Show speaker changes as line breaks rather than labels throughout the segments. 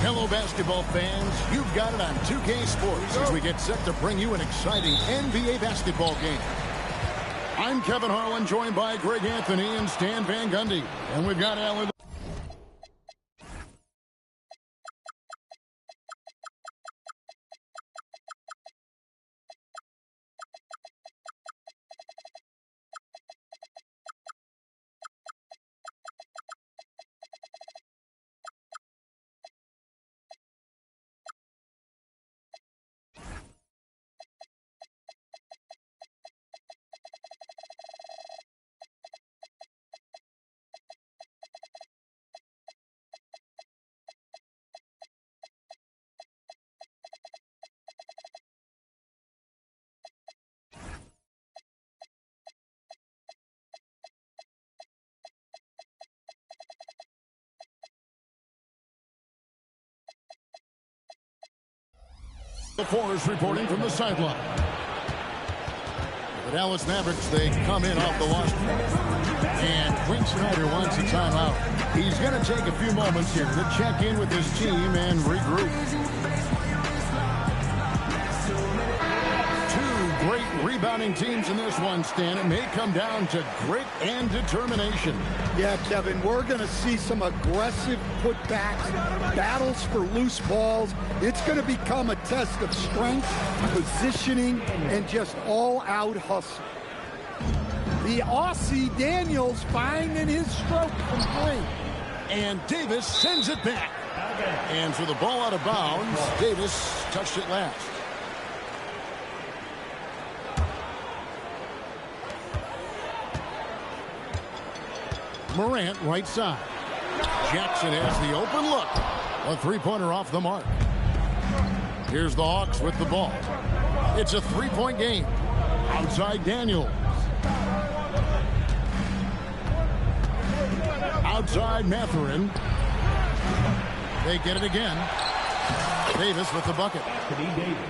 Hello, basketball fans. You've got it on 2K Sports as we get set to bring you an exciting NBA basketball game. I'm Kevin Harlan, joined by Greg Anthony and Stan Van Gundy. And we've got Alan. The Forest reporting from the sideline. The Dallas Mavericks, they come in off the loss. And Quinn Snyder wants a timeout. He's going to take a few moments here to check in with his team and regroup. Two great rebounding teams in this one, Stan. It may come down to grit and determination.
Yeah, Kevin, we're going to see some aggressive putbacks, battles for loose balls. It's going to become a test of strength, positioning, and just all-out hustle. The Aussie Daniels finding his stroke from three.
And Davis sends it back. And for the ball out of bounds, Davis touched it last. Morant right side. Jackson has the open look. A three-pointer off the mark. Here's the Hawks with the ball. It's a three-point game. Outside Daniels. Outside Mathurin. They get it again. Davis with the bucket.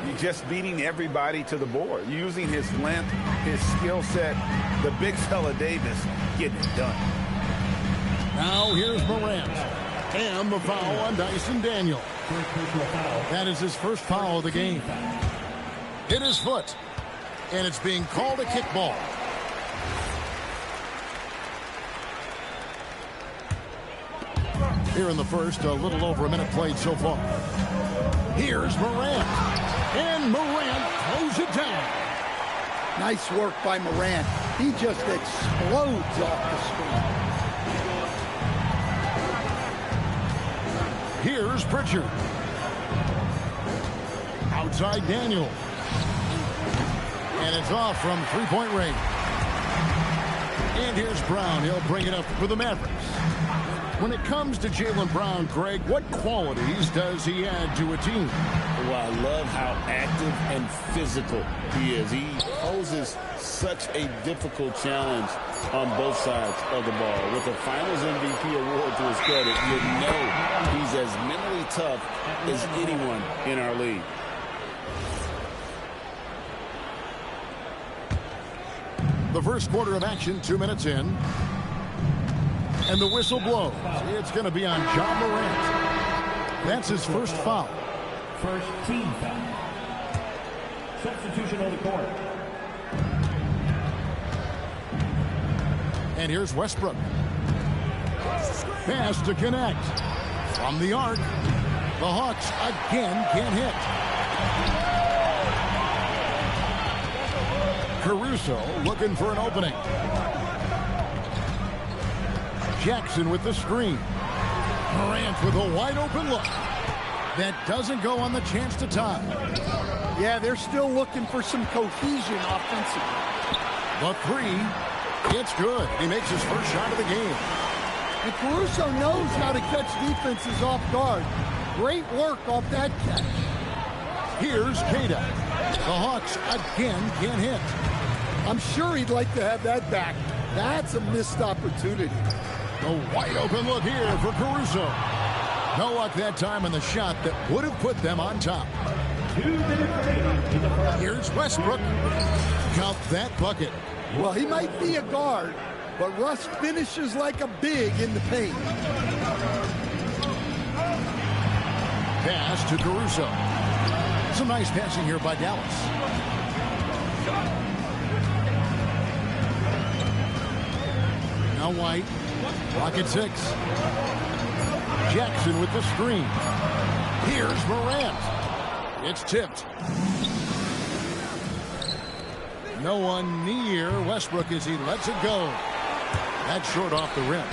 He's just beating everybody to the board. Using his length, his skill set. The big fella Davis getting it done.
Now here's Morant. And the foul on Dyson Daniel. That is his first foul of the game. Hit his foot. And it's being called a kickball. Here in the first, a little over a minute played so far. Here's Morant. And Morant throws it down.
Nice work by Morant. He just explodes off the screen.
Here's Pritchard. Outside Daniel. And it's off from three-point range. And here's Brown. He'll bring it up for the Mavericks. When it comes to Jaylen Brown, Greg, what qualities does he add to a team?
Well, I love how active and physical he is. He poses such a difficult challenge on both sides of the ball. With a Finals MVP award to his credit, you know he's as mentally tough as anyone in our league.
The first quarter of action, 2 minutes in. And the whistle blows. It's going to be on Ja Morant. That's his first foul.
First team foul. Substitution on the court.
And here's Westbrook. Pass to connect. From the arc. The Hawks again can't hit. Caruso looking for an opening. Jackson with the screen. Morant with a wide open look. That doesn't go on the chance to tie.
Yeah, they're still looking for some cohesion offensively.
The three, it's good. He makes his first shot of the game.
And Caruso knows how to catch defenses off guard. Great work off that catch.
Here's Kata. The Hawks again can't hit.
I'm sure he'd like to have that back. That's a missed opportunity.
A wide open look here for Caruso. No luck that time on the shot that would have put them on top. Here's Westbrook. Count that bucket.
Well, he might be a guard, but Russ finishes like a big in the paint.
pass to Caruso. Some nice passing here by Dallas. Now White. Clock at 6. Jackson with the screen. Here's Morant. It's tipped. No one near Westbrook as he lets it go. That's short off the rim.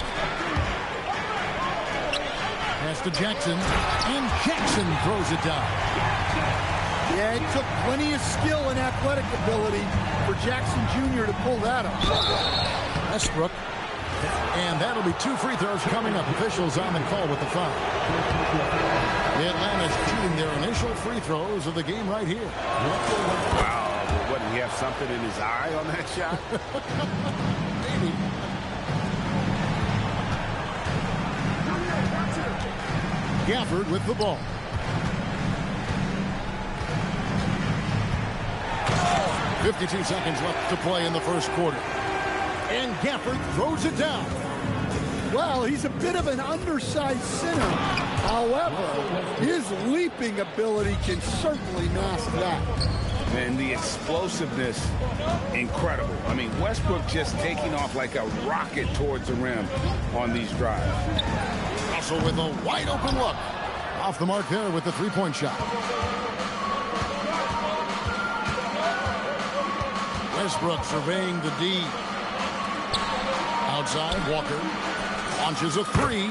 Pass to Jackson. And Jackson throws it down.
Yeah, it took plenty of skill and athletic ability for Jackson Jr. to pull that up.
Westbrook. And that'll be 2 free throws coming up. Officials on the call with the foul. Atlanta's shooting their initial free throws of the game right here.
Wow, wouldn't he have something in his eye on that shot?
Maybe. Gafford with the ball. Oh, 52 seconds left to play in the first quarter. And Gafford throws it down.
Well, he's a bit of an undersized center. However, his leaping ability can certainly mask that.
And the explosiveness, incredible. I mean, Westbrook just taking off like a rocket towards the rim on these drives.
Russell with a wide open look. Off the mark there with the three-point shot. Westbrook surveying the D. Outside, Walker launches a 3.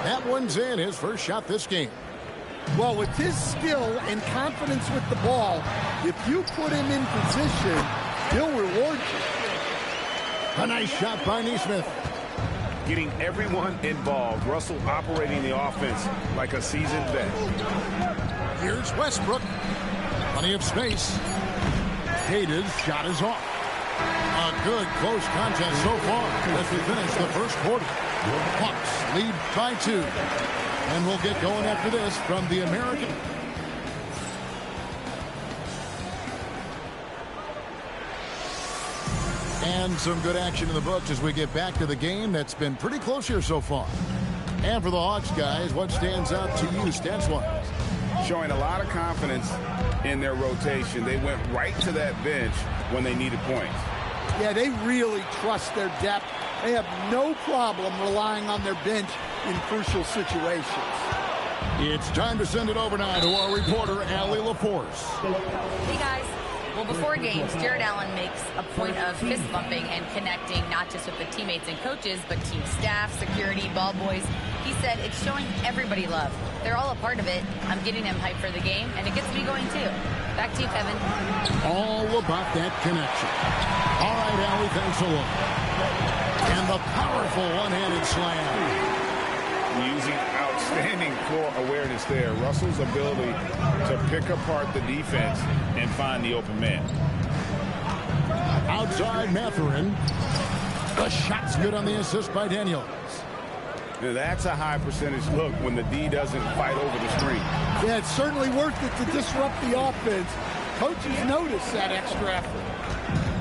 That one's in, his first shot this game.
Well, with his skill and confidence with the ball, if you put him in position, he'll reward you.
A nice shot by Nesmith.
Getting everyone involved. Russell operating the offense like a seasoned vet.
Here's Westbrook. Plenty of space. Hayden's shot is off. A good close contest so far as we finish the first quarter. Hawks lead by 2. And we'll get going after this from the American. And some good action in the books as we get back to the game that's been pretty close here so far. And for the Hawks guys, what stands out to you stats-wise?
Showing a lot of confidence in their rotation. They went right to that bench when they needed points.
Yeah, they really trust their depth. They have no problem relying on their bench in crucial situations.
It's time to send it over now to our reporter, Allie LaForce.
Hey, guys. Well, before games, Jared Allen makes a point of fist bumping and connecting not just with the teammates and coaches, but team staff, security, ball boys. He said it's showing everybody love. They're all a part of it. I'm getting them hyped for the game, and it gets me going, too. Back to you, Kevin.
All about that connection. All right, Allie, thanks a lot. And the powerful one-handed slam.
Using outstanding floor awareness there. Russell's ability to pick apart the defense and find the open man.
Outside Mathurin. The shot's good on the assist by Daniels.
Now that's a high percentage look when the D doesn't fight over the screen.
Yeah, it's certainly worth it to disrupt the offense. Coaches notice that extra effort.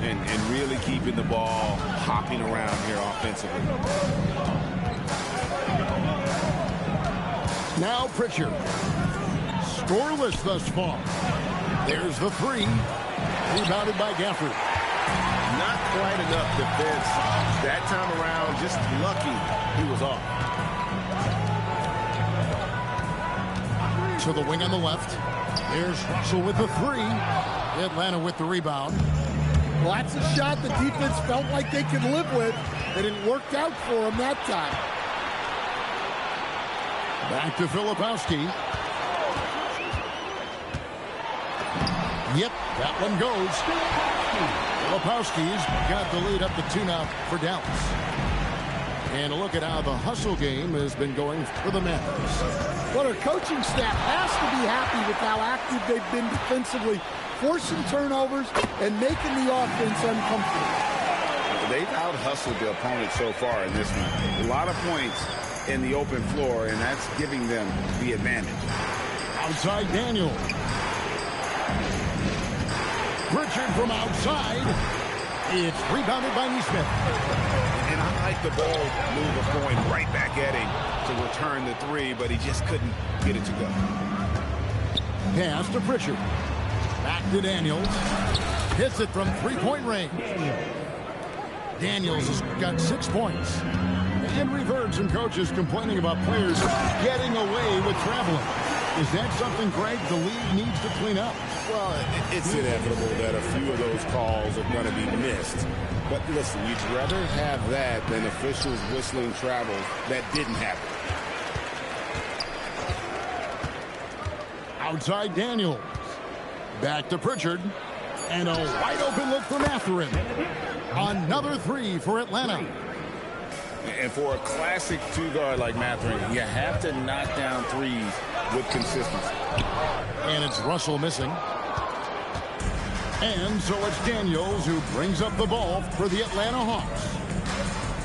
And really keeping the ball hopping around here offensively.
Now Pritchard. Scoreless thus far. There's the 3. Rebounded by Gafford.
Not quite enough defense. That time around, just lucky he was off.
To the wing on the left. There's Russell with the 3. Atlanta with the rebound.
Well, that's a shot the defense felt like they could live with, and it worked out for them that time.
Back to Filipowski. Yep, that one goes. Filipowski's got the lead up to 2 now for Dallas. And a look at how the hustle game has been going for the Mavericks.
Well, their coaching staff has to be happy with how active they've been defensively, forcing turnovers and making the offense uncomfortable.
They've out-hustled the opponent so far in this one. A lot of points in the open floor, and that's giving them the advantage.
Outside Daniel. Pritchard from outside. It's rebounded by Neesmith.
And I like the ball move of going right back at him to return the three, but he just couldn't get it to go.
Pass to Pritchard. Back to Daniels. Hits it from three-point range. Daniels has got 6 points. And we've heard some coaches complaining about players getting away with traveling. Is that something, Greg, the league needs to clean up?
Well, it's inevitable that a few of those calls are going to be missed. But listen, you'd rather have that than officials whistling travel that didn't happen.
Outside Daniels. Back to Pritchard. And a wide open look from Mathurin. Another three for Atlanta.
And for a classic two-guard like Mathurin, you have to knock down threes with consistency.
And it's Russell missing. And so it's Daniels who brings up the ball for the Atlanta Hawks.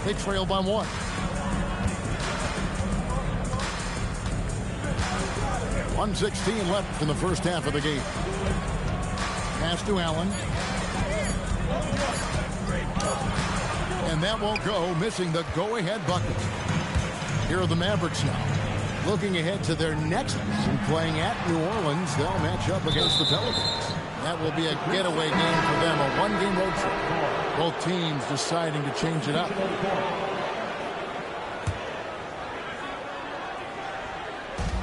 They trail by 1. .116 left in the first half of the game. Pass to Allen. And that won't go, missing the go-ahead bucket. Here are the Mavericks now. Looking ahead to their next season, playing at New Orleans, they'll match up against the Pelicans. That will be a getaway game for them, a one-game road trip. Both teams deciding to change it up.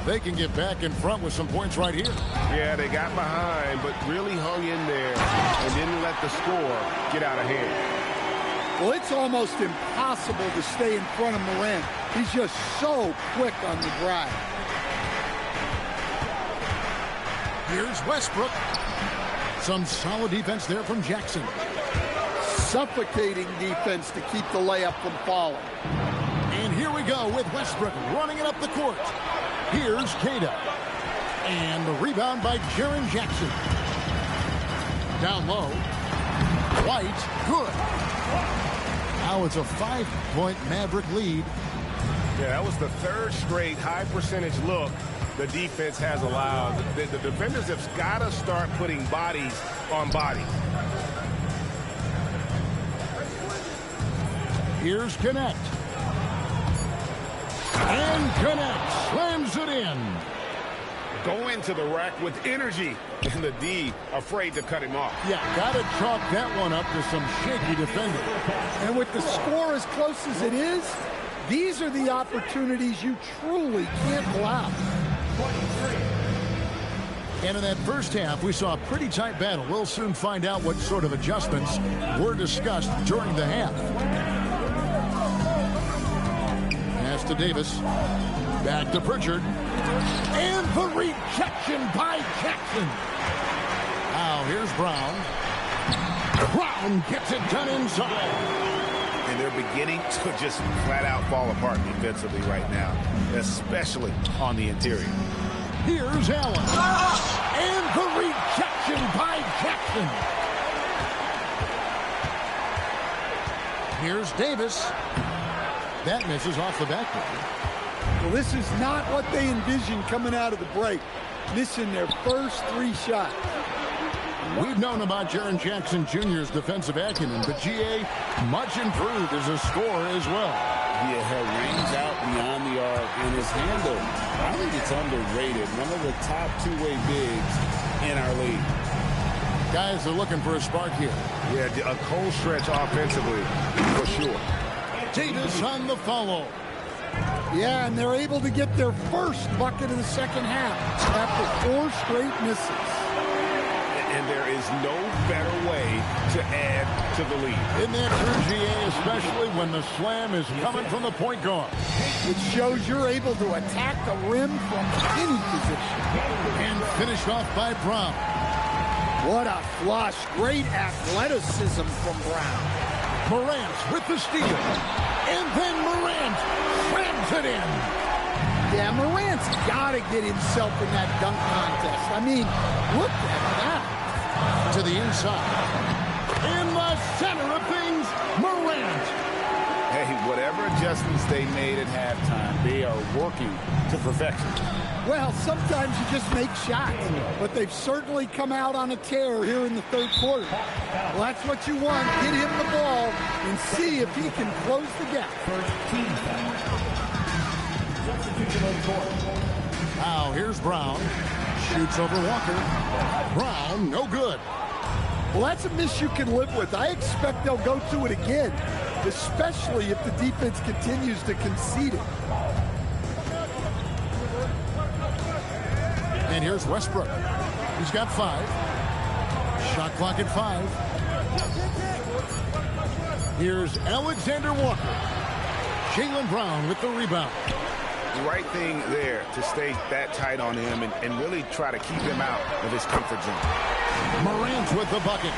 They can get back in front with some points right here.
Yeah, they got behind, but really hung in there and didn't let the score get out of hand.
Well, it's almost impossible to stay in front of Morant. He's just so quick on the drive.
Here's Westbrook. Some solid defense there from Jackson.
Suffocating defense to keep the layup from falling.
And here we go with Westbrook running it up the court. Here's Cada. And the rebound by Jaren Jackson. Down low. White, good. Now it's a 5-point Maverick lead.
Yeah, that was the third straight high percentage look the defense has allowed. The defenders have got to start putting bodies on bodies.
Here's Connect. And Connect slams it in.
Go into the rack with energy, and the D afraid to cut him off.
Yeah, got to chalk that one up to some shaky defending.
And with the score as close as it is, these are the opportunities you truly can't allow.
And in that first half, we saw a pretty tight battle. We'll soon find out what sort of adjustments were discussed during the half. Pass to Davis. Back to Pritchard. And the rejection by Jackson. Now here's Brown. Brown gets it done inside.
And they're beginning to just flat out fall apart defensively right now, especially on the interior.
Here's Allen. And the rejection by Jackson. Here's Davis. That misses off the backboard.
Well, this is not what they envisioned coming out of the break. Missing their first 3 shots.
We've known about Jaren Jackson Jr.'s defensive acumen, but G.A. much improved as a scorer as well.
Yeah, range out beyond the arc and his handle. I think it's underrated. One of the top two-way bigs in our league.
Guys are looking for a spark here.
Yeah, a cold stretch offensively, for sure.
Davis on the follow.
Yeah, and they're able to get their first bucket of the second half after 4 straight misses.
And there is no better way to add to the lead.
Isn't that true, GA, especially when the slam is coming from the point guard?
It shows you're able to attack the rim from any position.
And finished off by Brown.
What a flush. Great athleticism from Brown.
Morant with the steal. And then Morant slams it in.
Yeah, Morant's got to get himself in that dunk contest. I mean, look at that.
To the inside. In the center of things, Morant.
Hey, whatever
whatever adjustments they made at halftime, they are working to perfection.
Well, sometimes you just make shots, but they've certainly come out on a tear here in the third quarter. Well, that's what you want. Get him the ball and see if he can close the gap.
First team foul. Substitution on court.
Now here's Brown. Shoots over Walker. Brown, no good.
Well, that's a miss you can live with. I expect they'll go to it again, especially if the defense continues to concede it.
And here's Westbrook. He's got 5. Shot clock at 5. Here's Alexander Walker. Jaylen Brown with the rebound.
The right thing there to stay that tight on him and really try to keep him out of his comfort zone.
Morant with the bucket.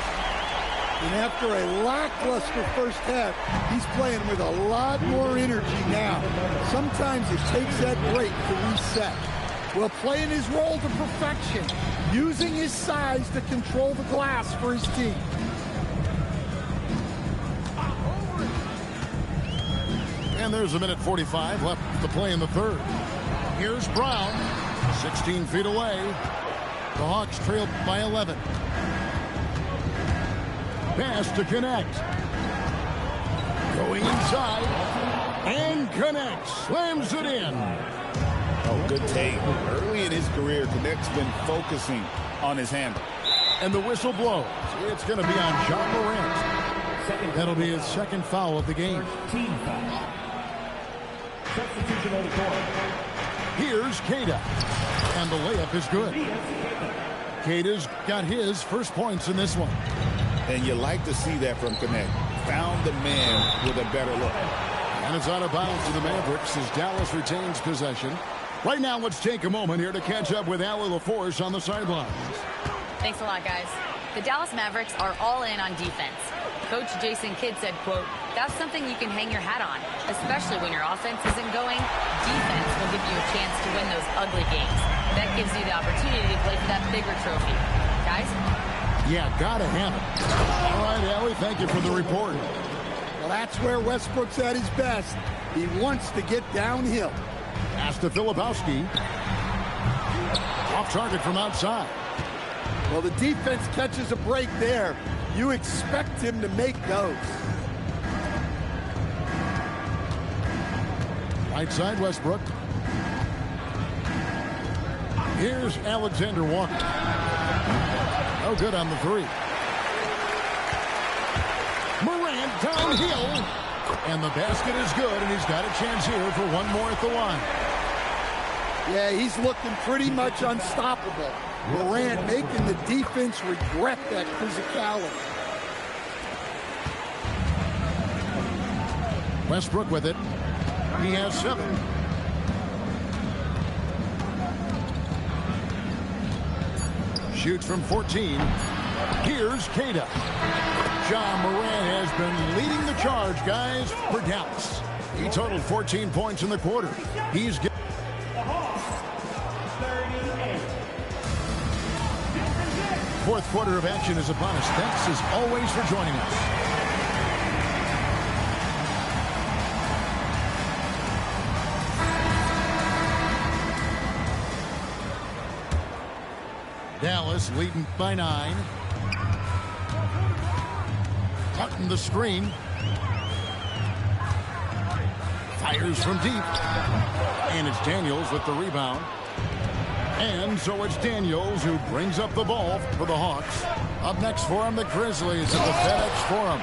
And after a lackluster first half, he's playing with a lot more energy now. Sometimes it takes that break to reset. Well, playing his role to perfection, using his size to control the glass for his team.
And there's a minute 45 left to play in the third. Here's Brown, 16 feet away. The Hawks trail by 11. Pass to connect. Going inside. And connects. Slams it in.
Oh, good take. Early in his career, Connect's been focusing on his handle.
And the whistle blows. It's going to be on John Morant. That'll be his second foul of the game.
First team foul. Substitution on the court.
Here's Queta. And the layup is good. Queta's got his first points in this one.
And you like to see that from Connect. Found the man with a better look.
And it's out of bounds to the Mavericks as Dallas retains possession. Right now, let's take a moment here to catch up with Allie LaForce on the sidelines.
Thanks a lot, guys. The Dallas Mavericks are all in on defense. Coach Jason Kidd said, quote, "That's something you can hang your hat on, especially when your offense isn't going. Defense will give you a chance to win those ugly games. That gives you the opportunity to play for that bigger trophy." Guys?
Yeah, gotta have it. All right, Allie, thank you for the report.
Well, that's where Westbrook's at his best. He wants to get downhill.
Pass to Filipowski. Off target from outside.
Well, the defense catches a break there. You expect him to make those.
Right side, Westbrook. Here's Alexander Walker. No good on the 3. Morant downhill. And the basket is good, and he's got a chance here for one more at the line.
Yeah, he's looking pretty much unstoppable. Morant making the defense regret that physicality.
Westbrook with it. He has 7. Shoots from 14. Here's Queta. John Morant has been leading the charge, guys, for Dallas. He totaled 14 points in the quarter. He's getting... Fourth quarter of action is upon us. Thanks as always for joining us. Dallas leading by 9. Cutting the screen. Fires from deep. And it's Daniels with the rebound. And so it's Daniels who brings up the ball for the Hawks. Up next for him, the Grizzlies at the FedEx Forum.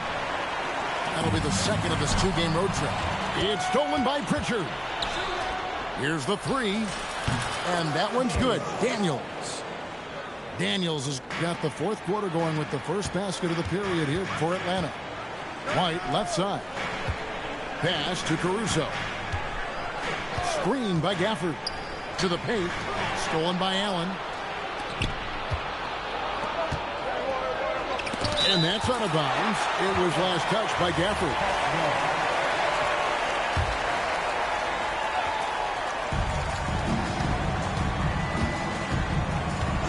That'll be the second of this 2-game road trip. It's stolen by Pritchard. Here's the 3. And that one's good. Daniels has got the fourth quarter going with the first basket of the period here for Atlanta. White, left side. Pass to Caruso. Screen by Gafford. To the paint. Stolen by Allen. And that's out of bounds. It was last touched by Gafford.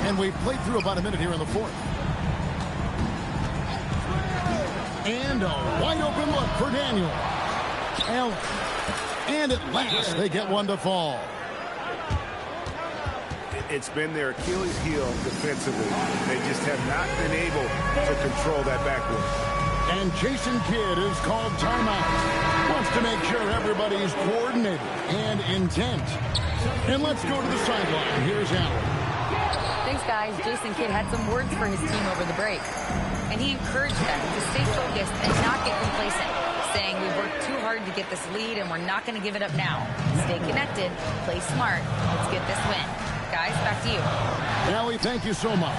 And we've played through about a minute here in the fourth. And a wide open look for Daniel. Allen. And at last, they get one to fall.
It's been their Achilles heel defensively. They just have not been able to control that backboard.
And Jason Kidd is called timeout. Wants to make sure everybody's coordinated and intent. And let's go to the sideline. Here's Allen.
Thanks, guys. Jason Kidd had some words for his team over the break. And he encouraged them to stay focused and not get complacent, saying we've worked too hard to get this lead and we're not going to give it up now. Stay connected, play smart. Let's get this win. Guys, back to you.
Allie, thank you so much.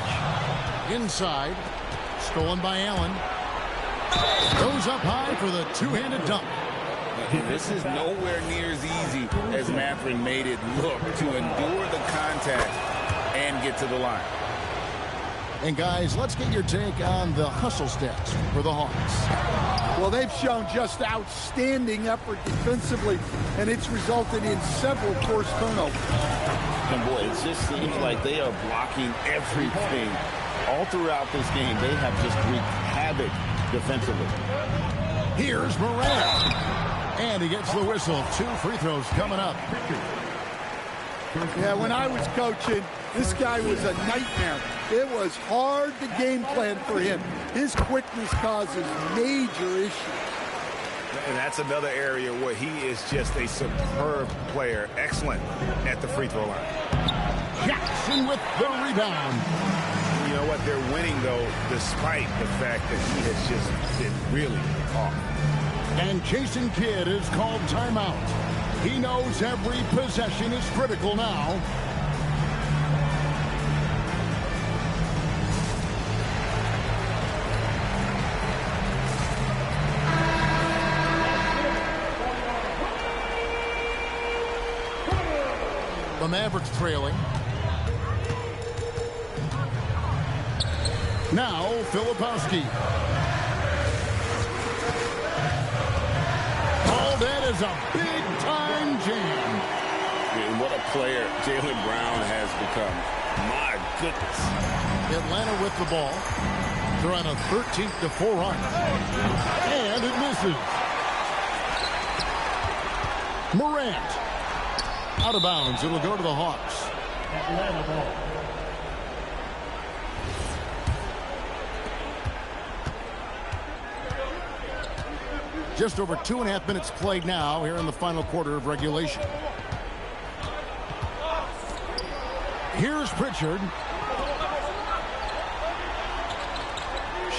Inside, stolen by Allen. Goes up high for the two-handed dunk.
This is nowhere near as easy as Mathurin made it look to endure the contact and get to the line.
And guys, let's get your take on the hustle stats for the Hawks.
Well, they've shown just outstanding effort defensively, and it's resulted in several forced turnovers.
And boy, it just seems like they are blocking everything. All throughout this game, they have just wreaked havoc defensively.
Here's Morant. And he gets the whistle. 2 free throws coming up.
Yeah, when I was coaching, this guy was a nightmare. It was hard to game plan for him. His quickness causes major issues.
And that's another area where he is just a superb player. Excellent at the free throw line.
Jackson with the rebound.
You know what? They're winning, though, despite the fact that he has just been really off.
And Jason Kidd is called timeout. He knows every possession is critical now. The Mavericks trailing. Now, Filipowski. Oh, that is a big-time jam.
And what a player Jaylen Brown has become. My goodness.
Atlanta with the ball. They're on a 13-4 run. And it misses. Morant. Out of bounds. It'll go to the Hawks.
Atlanta ball.
Just over 2.5 minutes played now here in the final quarter of regulation. Here's Pritchard.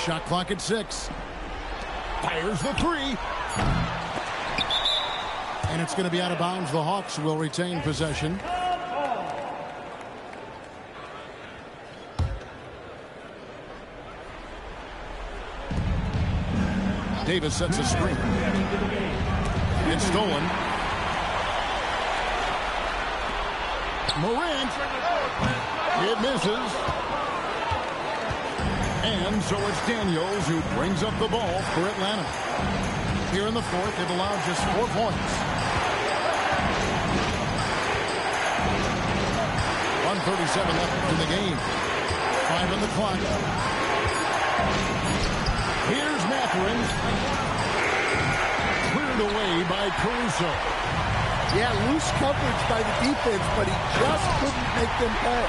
Shot clock at 6. Fires the 3. And it's going to be out of bounds. The Hawks will retain possession. Davis sets a screen. It's stolen. Morant. It misses. And so it's Daniels who brings up the ball for Atlanta. Here in the fourth, they've allowed just 4 points. 1:37 left in the game. 5 on the clock. Here's Mathurin. Cleared away by Caruso.
Yeah, loose coverage by the defense, but he just couldn't make them pay.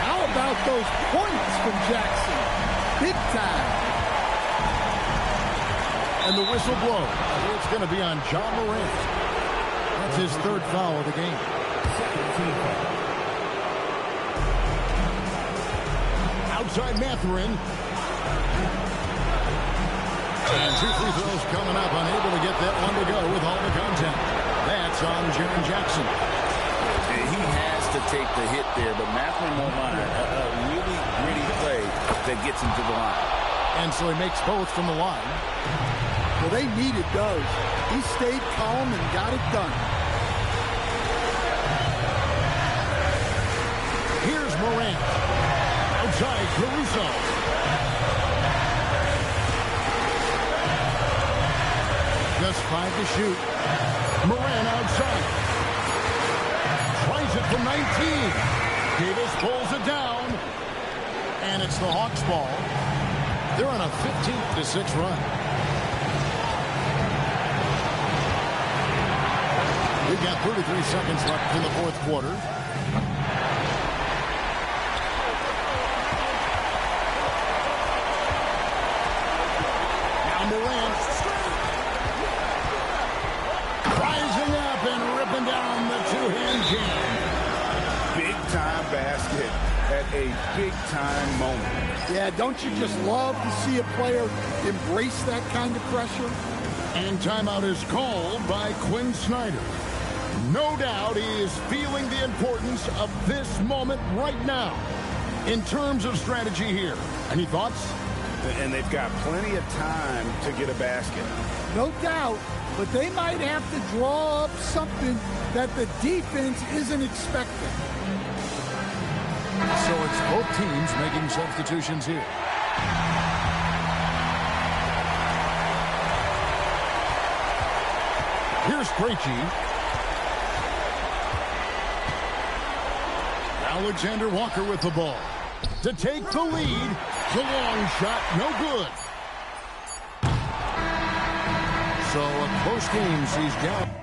How about those points from Jackson? Big time.
And the whistle blows. It's going to be on John Morant. That's his 3rd foul of the game. Outside Mathurin. And 2 free throws coming up. Unable to get that one to go with all the contact. That's on Jaren Jackson.
He has to take the hit there, but Mathurin won't mind. A really gritty play that gets him to the line.
And so he makes both from the line.
Well, they needed those. He stayed calm and got it done.
Here's Morant. Outside Caruso. Just 5 to shoot. Morant outside. Tries it from 19. Davis pulls it down. And it's the Hawks ball. They're on a 15-6 run. We've got 33 seconds left in the fourth quarter. Now Morant. Rising up and ripping down the two-hand jam.
Big-time basket at a big-time moment.
Yeah, don't you just love to see a player embrace that kind of pressure?
And timeout is called by Quinn Snyder. No doubt he is feeling the importance of this moment right now. In terms of strategy here, any thoughts?
And they've got plenty of time to get a basket.
No doubt, but they might have to draw up something that the defense isn't expecting.
So it's both teams making substitutions here. Here's Krejci. Alexander Walker with the ball. To take the lead. The long shot, no good. So a close game sees down.